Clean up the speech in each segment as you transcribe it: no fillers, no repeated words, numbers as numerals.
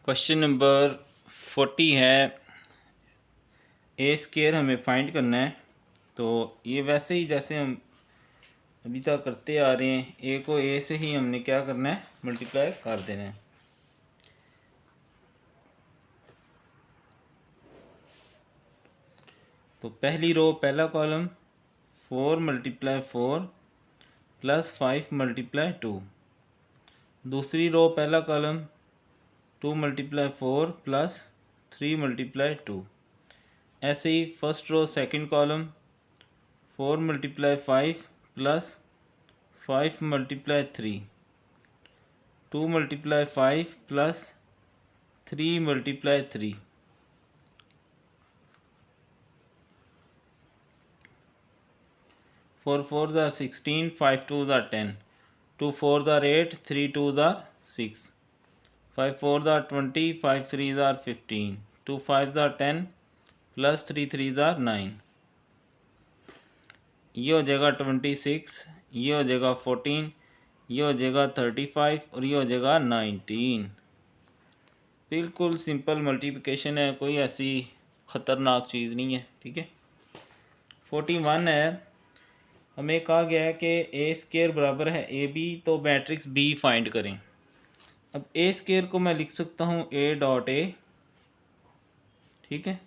Question number 40 है। ए square हमें find करना है। तो ये वैसे ही जैसे हम अभी तक करते आ रहे हैं, ए को ए से ही हमने क्या करना है, मल्टीप्लाई कर देना है। तो पहली रो पहला कॉलम 4 × 4 प्लस 5 × 2। दूसरी रो पहला कॉलम 2 × 4 प्लस 3 × 2। ऐसे ही first row second column 4 × 5 plus 5 × 3, 2 × 5 plus 3 × 3। 4 4s are 16, 5 2s are 10, 2 4s are 8, 3 2s are 6, 5 4s are 20, 5 3s are 15, 2 5s are 10 plus 3 3s are 9। ये हो जाएगा 26, ये हो जाएगा 14, ये हो जाएगा 35 और ये हो जाएगा 19। बिल्कुल सिंपल मल्टीप्लिकेशन है, कोई ऐसी ख़तरनाक चीज़ नहीं है। ठीक है। 41 है, हमें कहा गया है कि ए स्केयर बराबर है ए बी, तो मैट्रिक्स बी फाइंड करें। अब ए स्केयर को मैं लिख सकता हूँ ए डॉट ए। ठीक है।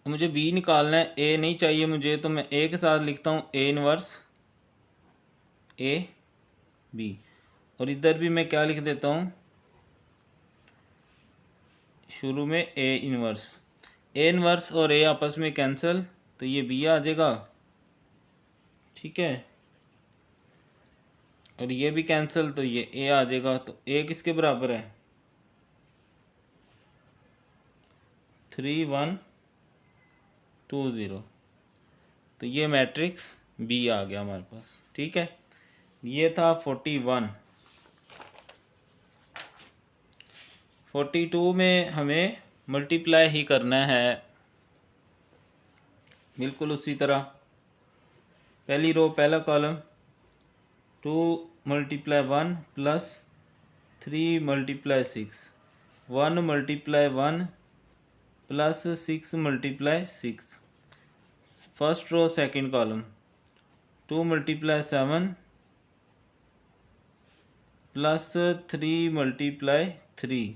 मुझे बी निकालना है, ए नहीं चाहिए मुझे, तो मैं ए के साथ लिखता हूँ ए इनवर्स ए बी, और इधर भी मैं क्या लिख देता हूँ शुरू में ए इनवर्स। ए इनवर्स और ए आपस में कैंसिल, तो ये बी आ जाएगा। ठीक है। और ये भी कैंसिल, तो ये ए आ जाएगा। तो ए किसके बराबर है, 3 1 2 0। तो ये मैट्रिक्स बी आ गया हमारे पास। ठीक है। ये था 41। 42 में हमें मल्टीप्लाई ही करना है, बिल्कुल उसी तरह। पहली रो पहला column 2 × 1 plus 3 × 6, 1 × 1 plus 6 × 6। First row second column 2 × 7 plus 3 × 3,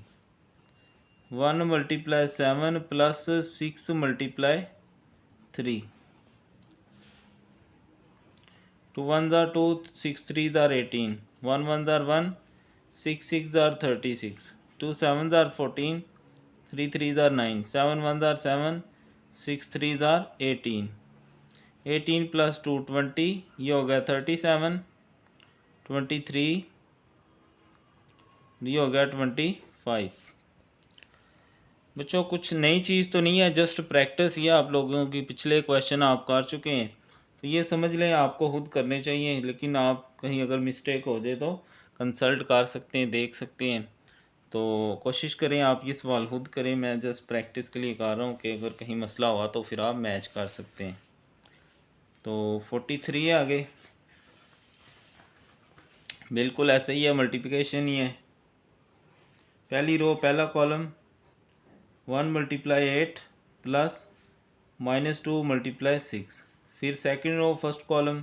1 × 7 plus 6 × 3। 2 1s are 2, 6 3s are 18, 1 1s are 1, 6 6s are 36, 2 7s are 14, 3 3s are 9, 7 1s are 7, 6 3s are 18, 18 plus 2 20, ये हो गया 37, 23, ये हो गया 25। बच्चों कुछ नई चीज़ तो नहीं है, जस्ट प्रैक्टिस ही है। आप लोगों की पिछले क्वेश्चन आप कर चुके हैं, तो ये समझ लें आपको खुद करने चाहिए। लेकिन आप कहीं अगर मिस्टेक हो जाए तो कंसल्ट कर सकते हैं, देख सकते हैं। तो कोशिश करें आप ये सवाल खुद करें। मैं जस्ट प्रैक्टिस के लिए कर रहा हूँ कि अगर कहीं मसला हुआ तो फिर आप मैच कर सकते हैं। तो 43 है आगे, बिल्कुल ऐसे ही है, मल्टीप्लिकेशन ही है। पहली रो पहला कॉलम 1 × 8 प्लस -2 × 6। फिर second row first column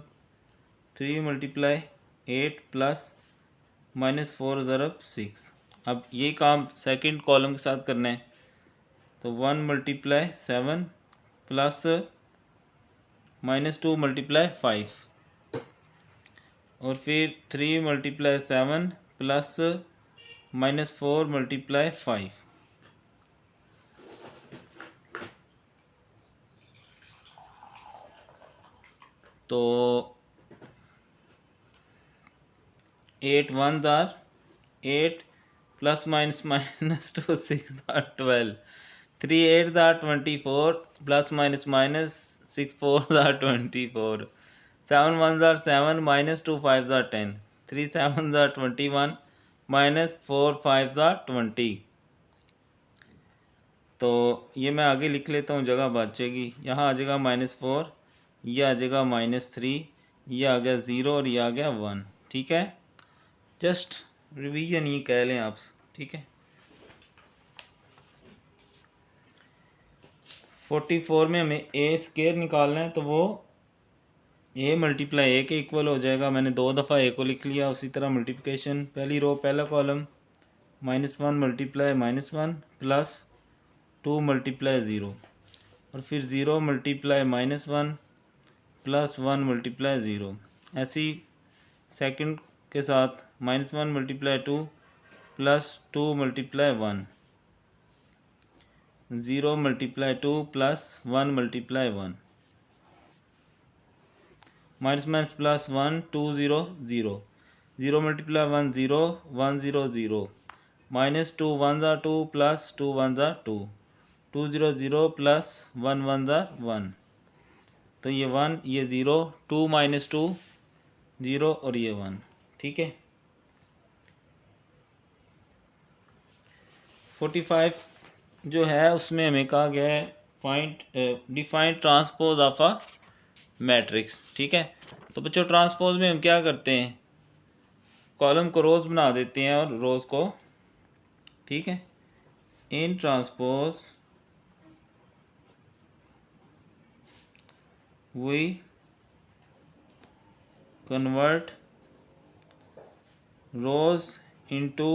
3 × 8 plus -4 ज़रब 6। अब ये काम सेकंड कॉलम के साथ करना है। तो 1 × 7 प्लस -2 × 5, और फिर 3 × 7 प्लस -4 × 5। तो 8 1s are 8 plus -2 6 are 12, 3 8s are 24 plus -6 4s are 24, 7 1s are 7 -2 5s are 10, 3 7s are 21 -4 5s are 20। तो ये मैं आगे लिख लेता हूँ, जगह बचेगी। यहाँ आ जाएगा -4, ये आ जाएगा -3, ये आ गया 0 और ये आ गया 1। ठीक है। जस्ट रिवीजन ही कह लें आप। ठीक है। 44 में हमें ए स्केयर निकालना है, तो वो ए मल्टीप्लाई ए के इक्वल हो जाएगा। मैंने 2 दफ़ा ए को लिख लिया। उसी तरह मल्टीप्लिकेशन, पहली रो पहला कॉलम -1 मल्टीप्लाई -1 प्लस 2 मल्टीप्लाई 0, और फिर 0 मल्टीप्लाई -1 प्लस 1 मल्टीप्लाई 0। ऐसी सेकंड के साथ -1 multiply 2 plus 2 multiply 1, 0 multiply 2 plus 1 multiply 1, minus minus plus 1 2 0 0, 0 multiply 1 0 1 0 0, minus 2 1 ज़ा 2 प्लस 2 1 ज़ा 2, 2 0 0 प्लस 1 1 ज़ा 1, तो ये 1 ये 0, 2 माइनस 2 0 और ये 1। ठीक है। 45 जो है उसमें हमें कहा गया है find define transpose of a matrix. ठीक है। तो बच्चों ट्रांसपोज में हम क्या करते हैं, कॉलम को रोज बना देते हैं और रोज को, ठीक है। In transpose we convert rows into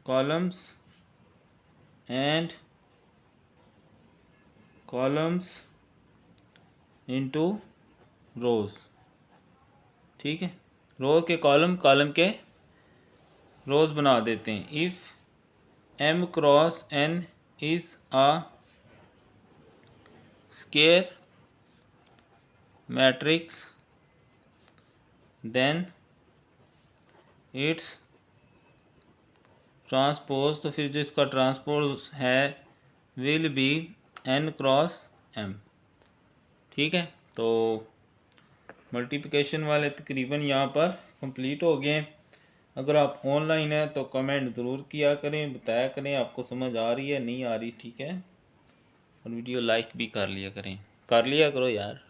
columns and columns into rows. ठीक है। रो के कॉलम, कॉलम के रोज बना देते हैं। If m cross n is a square matrix then its transpose, तो फिर जो इसका ट्रांसपोज है will be n cross m। ठीक है। तो मल्टीप्लिकेशन वाले तकरीबन यहाँ पर कंप्लीट हो गए। अगर आप ऑनलाइन हैं तो कमेंट ज़रूर किया करें, बताया करें आपको समझ आ रही है नहीं आ रही। ठीक है। और वीडियो लाइक भी कर लिया करें, कर लिया करो यार।